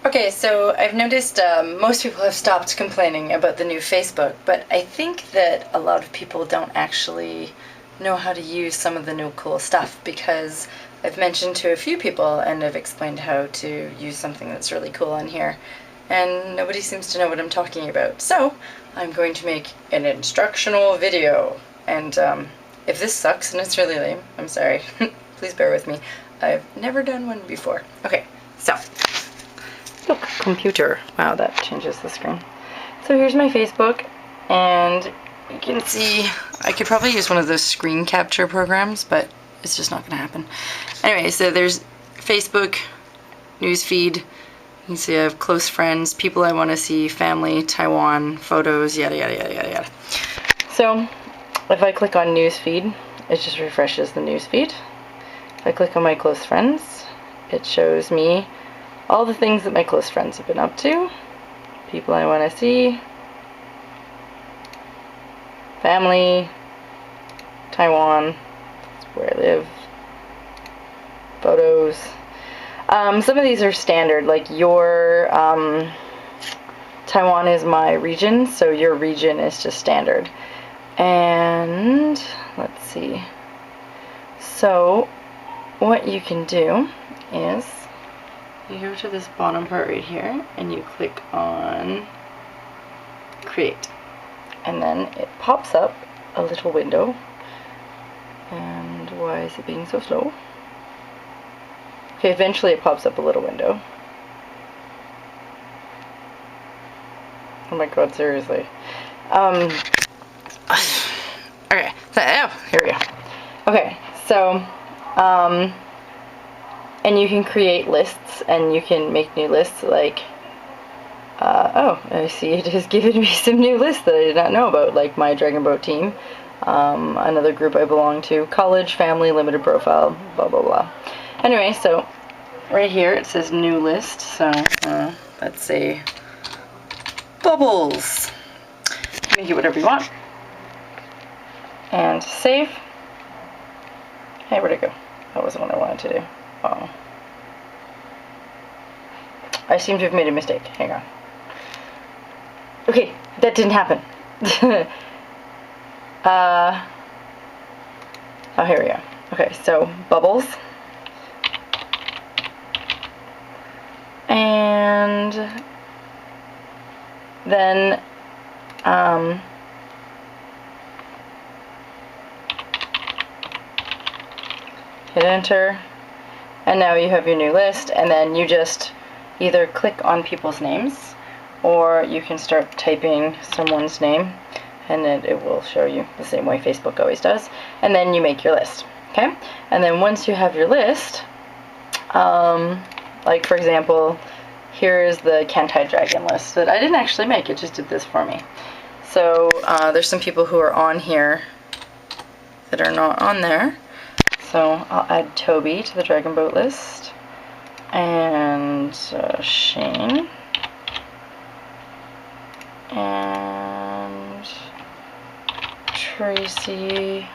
Okay, so I've noticed most people have stopped complaining about the new Facebook, but I think that a lot of people don't actually know how to use some of the new cool stuff, because I've mentioned to a few people and I've explained how to use something that's really cool on here, and nobody seems to know what I'm talking about. So I'm going to make an instructional video, and if this sucks and it's really lame, I'm sorry. Please bear with me. I've never done one before. Okay, so look, computer. Wow, that changes the screen. So here's my Facebook, and you can see I could probably use one of those screen capture programs, but it's just not going to happen. Anyway, so there's Facebook, newsfeed. You can see I have close friends, people I want to see, family, Taiwan, photos, yada yada yada yada yada. So if I click on newsfeed, it just refreshes the newsfeed. If I click on my close friends, it shows me all the things that my close friends have been up to, people I want to see, family, Taiwan, that's where I live, photos. Some of these are standard, like your Taiwan is my region, so your region is just standard. And let's see. So what you can do is you go to this bottom part right here and you click on create, and then it pops up a little window. And why is it being so slow? Okay, eventually it pops up a little window. Oh my god, seriously. Okay, oh, here we go. Okay, so and you can create lists, and you can make new lists, like, oh, I see it has given me some new lists that I did not know about, like my Dragon Boat team, another group I belong to, college, family, limited profile, blah blah blah. Anyway, so right here it says new list, so let's say bubbles. Make it whatever you want. And save. Hey, where'd it go? That wasn't what I wanted to do. Oh. I seem to have made a mistake. Hang on. Okay, that didn't happen. Oh, here we go. Okay, so bubbles. And then hit enter, and now you have your new list, and then you just either click on people's names, or you can start typing someone's name, and then it will show you the same way Facebook always does, and then you make your list, okay? And then once you have your list, like for example, here is the Kantai Dragon list that I didn't actually make, it just did this for me. So there's some people who are on here that are not on there. So I'll add Toby to the Dragon Boat list, and Shane, and Tracy.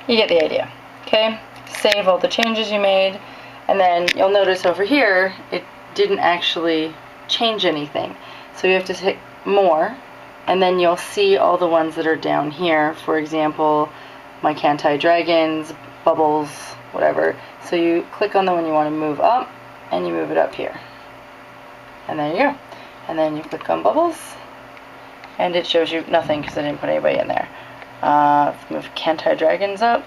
You get the idea. Okay, save all the changes you made, and then you'll notice over here it didn't actually change anything. So you have to hit more, and then you'll see all the ones that are down here. For example, my Kantai Dragons, bubbles, whatever. So you click on the one you want to move up, and you move it up here. And there you go. And then you click on bubbles, and it shows you nothing because I didn't put anybody in there. Let's move Kantai Dragons up.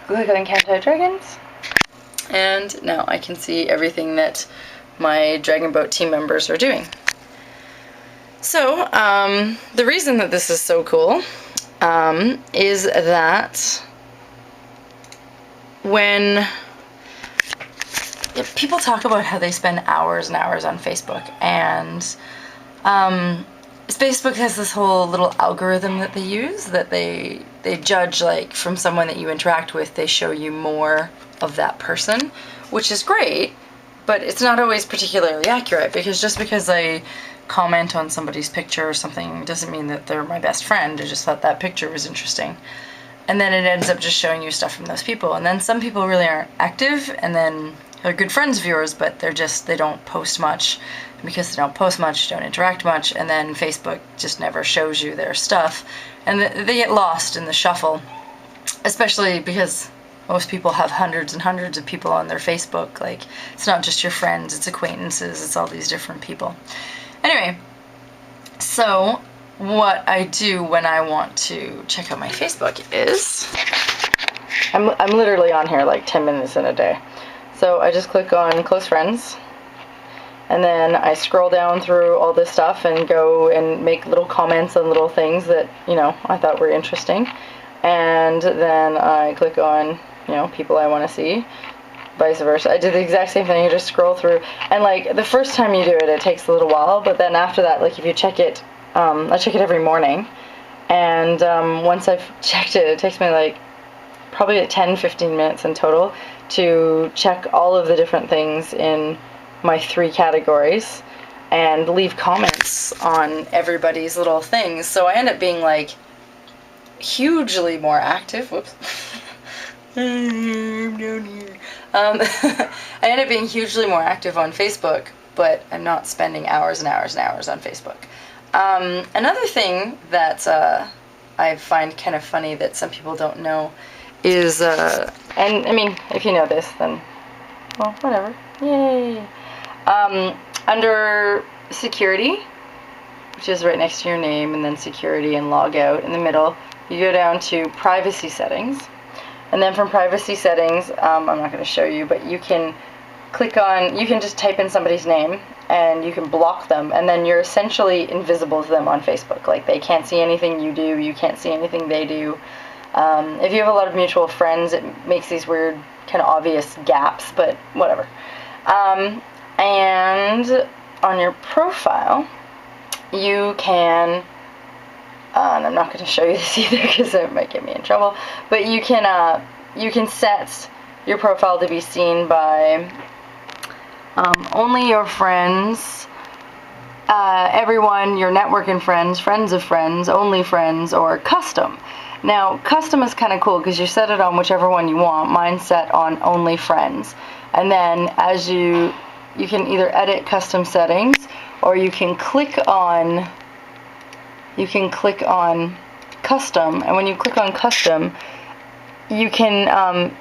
Click on Kantai Dragons, and now I can see everything that my Dragon Boat team members are doing. So, the reason that this is so cool is that when people talk about how they spend hours and hours on Facebook, and Facebook has this whole little algorithm that they use, that they judge, like, from someone that you interact with, they show you more of that person, which is great, but it's not always particularly accurate, because just because I comment on somebody's picture or something doesn't mean that they're my best friend. I just thought that picture was interesting. and then it ends up just showing you stuff from those people. And then some people really aren't active, and then they're good friends of yours, but they don't post much. And because they don't post much, don't interact much, and then Facebook just never shows you their stuff. And they get lost in the shuffle, especially because most people have hundreds and hundreds of people on their Facebook. Like, it's not just your friends, it's acquaintances, it's all these different people. Anyway, so what I do when I want to check out my Facebook is, I'm literally on here like 10 minutes in a day. So I just click on close friends, and then I scroll down through all this stuff and go and make little comments on little things that, you know, I thought were interesting. And then I click on, you know, people I want to see, vice versa. I did the exact same thing. You just scroll through, and like the first time you do it, it takes a little while, but then after that, like if you check it, I check it every morning, and once I've checked it, it takes me like probably 10-15 minutes in total to check all of the different things in my 3 categories and leave comments on everybody's little things. So I end up being like hugely more active. Whoops. I'm down here. I end up being hugely more active on Facebook, but I'm not spending hours and hours and hours on Facebook. Another thing that I find kind of funny that some people don't know is, and I mean, if you know this, then, well, whatever. Yay! Under security, which is right next to your name, and then security and log out in the middle, you go down to privacy settings. And then from privacy settings, I'm not going to show you, but you can click on, you can just type in somebody's name and you can block them, and then you're essentially invisible to them on Facebook. Like, they can't see anything you do, you can't see anything they do. If you have a lot of mutual friends, it makes these weird kind of obvious gaps, but whatever. And on your profile, you can, and I'm not going to show you this either because it might get me in trouble, but you can set your profile to be seen by only your friends, everyone, your networking friends, friends of friends, only friends, or custom. Now, custom is kind of cool because you set it on whichever one you want. Mine's set on only friends. And then as you can either edit custom settings, or you can click on custom, and when you click on custom, you can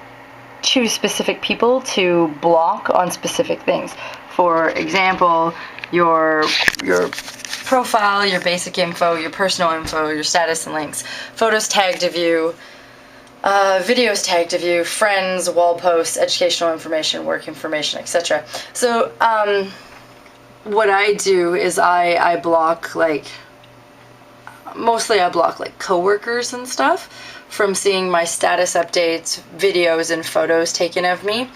choose specific people to block on specific things. For example, your profile, your basic info, your personal info, your status and links, photos tagged of you, videos tagged of you, friends, wall posts, educational information, work information, etc. So what I do is I block, like, mostly I block like coworkers and stuff from seeing my status updates, videos, and photos taken of me.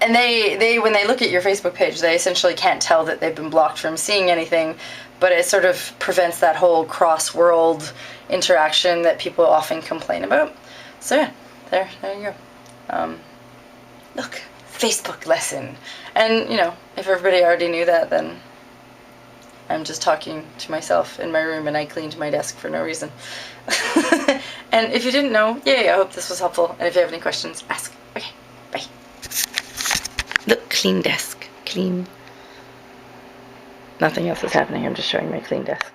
And they when they look at your Facebook page, they essentially can't tell that they've been blocked from seeing anything, but it sort of prevents that whole cross-world interaction that people often complain about. So yeah, there you go. Look, Facebook lesson. And, you know, if everybody already knew that, then I'm just talking to myself in my room and I cleaned my desk for no reason. And if you didn't know, yay, I hope this was helpful. And if you have any questions, ask. Okay, bye. Look, clean desk. Clean. Nothing else is happening. I'm just showing my clean desk.